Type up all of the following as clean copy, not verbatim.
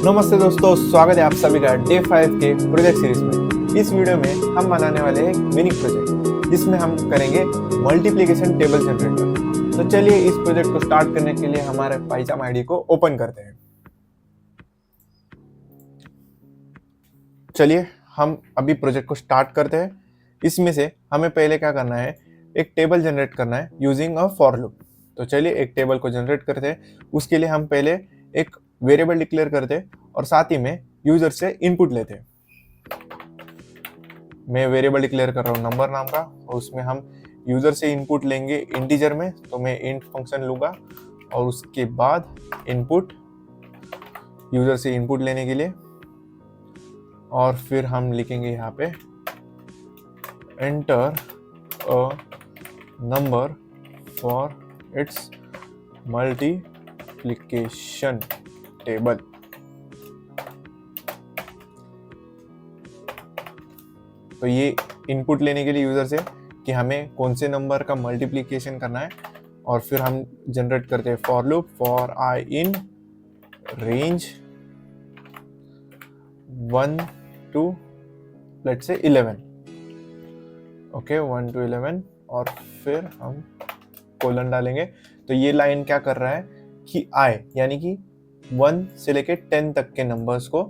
नमस्ते दोस्तों, स्वागत है आप सभी का डे 5 के प्रोजेक्ट सीरीज में। इस वीडियो में हम बनाने वाले हैं एक मिनी प्रोजेक्ट जिसमें हम करेंगे मल्टीप्लिकेशन टेबल जनरेटर। तो चलिए इस प्रोजेक्ट को स्टार्ट करने के लिए हमारे पाइथन आईडी को ओपन करते हैं। चलिए हम अभी प्रोजेक्ट को स्टार्ट करते हैं। इसमें से हमें पहले क्या करना है, एक टेबल जनरेट करना है यूजिंग अ फॉर लूप। तो चलिए एक टेबल को जनरेट करते हैं। उसके लिए हम पहले एक वेरिएबल डिक्लेयर करते हैं और साथ ही में यूजर से इनपुट लेते हैं। मैं वेरिएबल डिक्लेयर कर रहा हूँ नंबर नाम का, और उसमें हम यूजर से इनपुट लेंगे इंटीजर में। तो मैं इंट फंक्शन लूँगा और उसके बाद इनपुट यूजर से इनपुट लेने के लिए, और फिर हम लिखेंगे यहाँ पे enter a number for its multiplication table. तो ये इनपुट लेने के लिए यूजर से कि हमें कौन से नंबर का मल्टीप्लिकेशन करना है, और फिर हम जनरेट करते हैं for loop for I in range 1 to let's say 11। Okay 1 to 11, और फिर हम कोलन डालेंगे। तो ये लाइन क्या कर रहा है कि आई यानी कि 1 से लेके 10 तक के नंबर्स को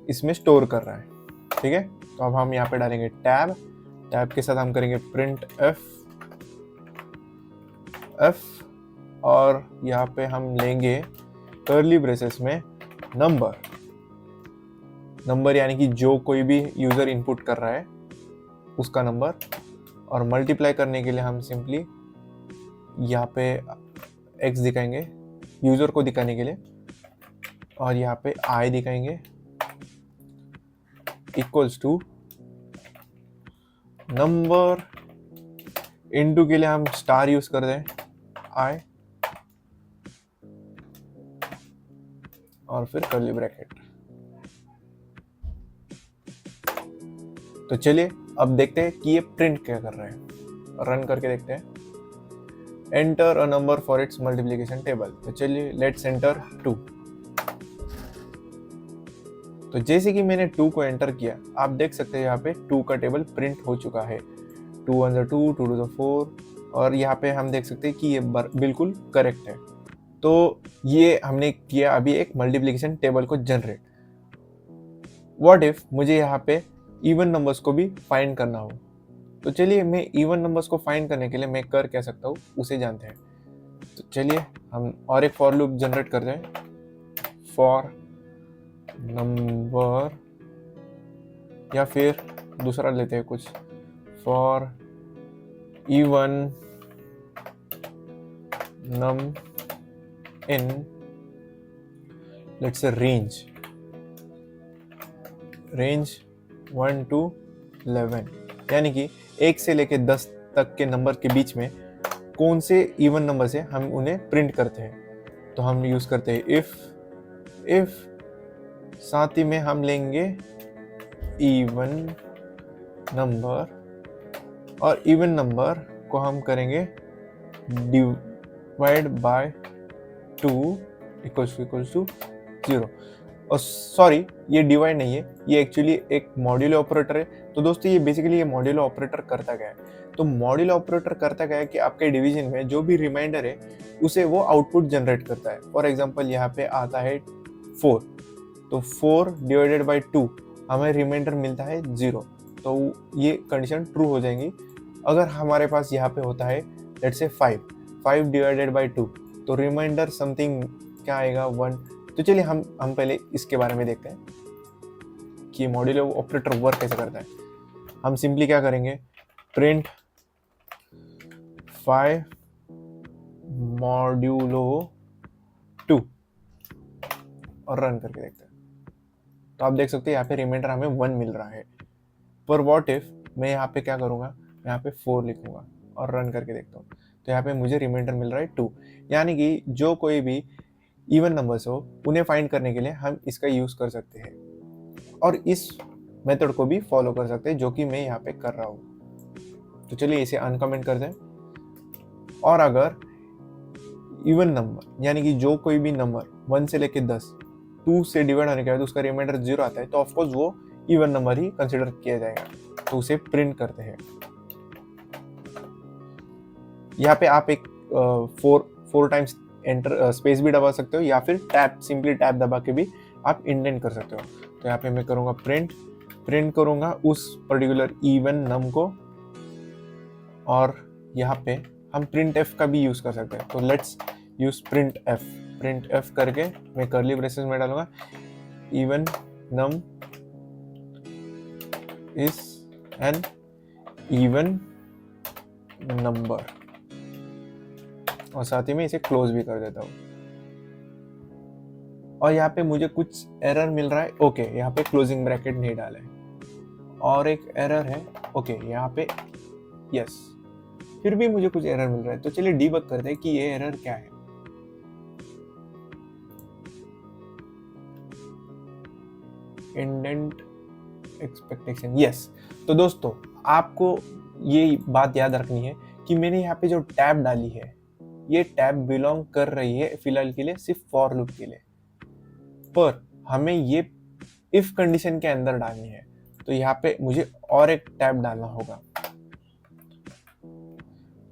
इसमें स्टोर कर रहा है। ठीक है, तो अब हम यहाँ पे डालेंगे टैब के साथ हम करेंगे प्रिंट एफ, और यहाँ पे हम लेंगे कर्ली ब्रेसेस में नंबर यानी कि जो कोई भी यूजर इनपुट कर रहा है उसका नंबर, और मल्टीप्लाई करने के लिए हम सिंपली यहाँ पे x दिखाएंगे यूजर को दिखाने के लिए, और यहाँ पे i दिखाएंगे इक्वल्स टू नंबर इनटू के लिए हम स्टार यूज कर दें i, और फिर कर्ली ब्रैकेट। तो चलिए अब देखते हैं कि ये प्रिंट क्या कर रहा है। रन करके देखते हैं। Enter a number for its multiplication table. तो चलिए लेट्स एंटर 2। तो जैसे कि मैंने 2 को एंटर किया, आप देख सकते हैं यहाँ पे 2 का टेबल प्रिंट हो चुका है। 2 1 2 2 2 4, और यहाँ पे हम देख सकते हैं कि ये बिल्कुल करेक्ट है। तो ये हमने किया अभी एक मल्टीप्लिकेशन टेबल को जनरेट। व्हाट इफ मुझे यहाँ पे इवन नंबर्स को भी फाइंड करना हो, तो चलिए मैं इवन नंबर्स को फाइंड करने के लिए मैं कर क्या सकता हूँ उसे जानते हैं। तो चलिए हम और एक फॉर लूप जनरेट करते हैं। फॉर नंबर, या फिर दूसरा लेते हैं कुछ, for even num in let's say range 1 to 11, यानी कि 1 से लेके 10 तक के नंबर के बीच में कौन से इवन नंबर से हम उन्हें प्रिंट करते हैं। तो हम यूज करते हैं इफ साथ ही में हम लेंगे इवन नंबर, और इवन नंबर को हम करेंगे डिवाइड बाय 2 इक्वल्स टू 0। और सॉरी, ये डिवाइड नहीं है, ये एक्चुअली एक मॉड्यूलो ऑपरेटर है। तो दोस्तों ये बेसिकली ये मॉड्यूलो ऑपरेटर करता क्या है, तो मॉड्यूलो ऑपरेटर करता क्या है कि आपके डिवीजन में जो भी रिमाइंडर है उसे वो आउटपुट जनरेट करता है। फॉर एग्जांपल यहाँ पे आता है 4, तो 4 डिवाइडेड बाय 2 हमें रिमाइंडर मिलता है 0। तो ये कंडीशन ट्रू हो जाएंगी। अगर हमारे पास यहाँ पे होता है लेट्स से 5 डिवाइडेड बाय 2, तो रिमाइंडर समथिंग क्या आएगा 1। तो चलिए हम पहले इसके बारे में देखते हैं कि मॉड्यूलो ऑपरेटर वर्क कैसे करता है। हम सिंपली क्या करेंगे, प्रिंट 5 मॉड्यूलो 2, और रन करके देखते हैं। तो आप देख सकते हैं यहाँ पे रिमाइंडर हमें 1 मिल रहा है। पर व्हाट इफ मैं यहाँ पे क्या करूँगा, मैं यहाँ पे 4 लिखूंगा और रन करके देखता हूँ। तो यहाँ पे मुझे रिमाइंडर मिल रहा है 2, यानी कि जो कोई भी इवन नंबर्स हो उन्हें फाइंड करने के लिए हम इसका यूज कर सकते हैं, और इस मेथड को भी फॉलो कर सकते हैं जो कि मैं यहाँ पे कर रहा हूँ। तो चलिए इसे अनकमेंट कर दें। और अगर इवन नंबर यानी कि जो कोई भी नंबर 1 से लेके 10 2 से डिवाइड होने के बाद उसका रिमाइंडर 0 आता है तो ऑफकोर्स वो इवन नंबर ही कंसिडर किया जाएगा, तो उसे प्रिंट करते हैं। यहाँ पे आप एक 4 टाइम्स एंटर स्पेस भी दबा सकते हो या फिर सिंपली टैब दबा के भी आप इंडेंट कर सकते हो। तो यहाँ पे मैं करूँगा प्रिंट करूँगा उस पर्टिकुलर इवन नम को, और यहाँ पे हम प्रिंट एफ का भी यूज़ कर सकते हैं। तो लेट्स यूज प्रिंट एफ करके मैं कर्ली ब्रेसेस में डालूंगा even num is an even number, और साथ ही में इसे क्लोज भी कर देता हूँ। और यहाँ पे मुझे कुछ एरर मिल रहा है, ओके यहाँ पे क्लोजिंग ब्रैकेट नहीं डाला है, और एक एरर है, ओके यहाँ पे यस, फिर भी मुझे कुछ एरर मिल रहा है। तो चलिए डीबग करते हैं कि ये एरर क्या है। Indent expectation, yes. तो दोस्तों आपको ये बात याद रखनी है कि मैंने यहाँ पे जो टैब डाली है ये टैब बिलोंग कर रही है फिलहाल के लिए सिर्फ फॉर लूप के लिए, पर हमें ये इफ कंडीशन के अंदर डालनी है। तो यहाँ पे मुझे और एक टैब डालना होगा।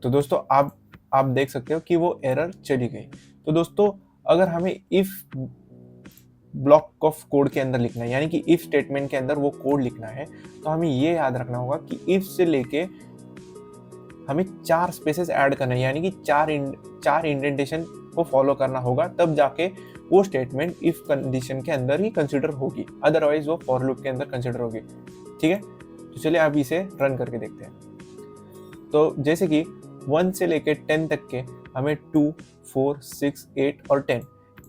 तो दोस्तों आप देख सकते हो कि वो एरर चली गई। तो दोस्तों अगर हमें इफ ब्लॉक ऑफ कोड के अंदर लिखना है, यानी कि इफ स्टेटमेंट के अंदर वो कोड लिखना है, तो हमें ये याद रखना होगा कि इफ से लेके हमें 4 स्पेसेस ऐड करना है, यानी कि 4 इंडेंटेशन को फॉलो करना होगा, तब जाके वो स्टेटमेंट इफ कंडीशन के अंदर ही कंसिडर होगी, अदरवाइज वो फॉर लूप के अंदर कंसिडर होगी। ठीक है, तो चलिए अब इसे रन करके देखते हैं। तो जैसे कि 1 से लेके 10 तक के हमें 2, 4, 6, 8 और 10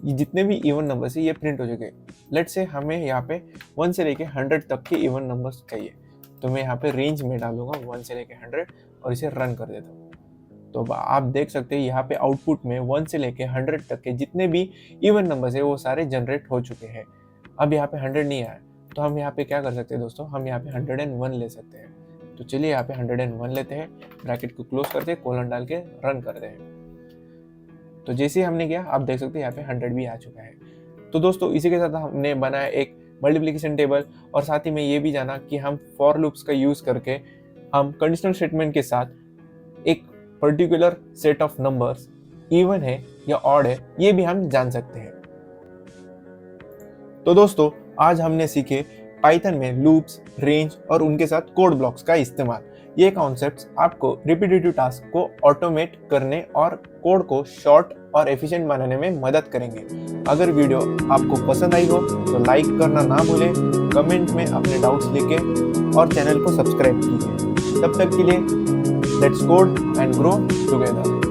ये जितने भी इवन नंबर्स है ये प्रिंट हो चुके। लेट से हमें यहाँ पे 1 से लेके 100 तक के इवन नंबर्स चाहिए, तो मैं यहाँ पे रेंज में डालूंगा 1 से लेके 100 और इसे रन कर देता हूँ। तो आप देख सकते हैं यहाँ पे आउटपुट में 1 से लेके 100 तक के जितने भी इवन नंबर्स है वो सारे जनरेट हो चुके हैं। अब यहाँ पे 100 नहीं आया, तो हम यहाँ पे क्या कर सकते हैं दोस्तों, हम यहाँ पे 101 ले सकते हैं। तो चलिए यहाँ पे 101 लेते हैं, ब्रैकेट को क्लोज करते हैं, कोलन डाल के रन करते हैं। तो जैसे ही हमने किया आप देख सकते हैं यहाँ पे 100 भी आ चुका है। तो दोस्तों इसी के साथ हमने बनाया एक मल्टीप्लिकेशन टेबल, और साथ ही में ये भी जाना कि हम फॉर लूप्स का यूज करके हम कंडीशनल स्टेटमेंट के साथ एक particular set of numbers even है या ऑड है ये भी हम जान सकते हैं। तो दोस्तों आज हमने सीखे पाइथन में लूप्स, रेंज और उनके साथ कोड ब्लॉक्स का इस्तेमाल। ये कॉन्सेप्ट्स आपको रिपीटेटिव टास्क को ऑटोमेट करने और कोड को शॉर्ट और एफिशिएंट बनाने में मदद करेंगे। अगर वीडियो आपको पसंद आई हो तो लाइक करना ना भूलें, कमेंट में अपने डाउट्स लिखें और चैनल को सब्सक्राइब कीजिए। तब तक के लिए let's code and grow together.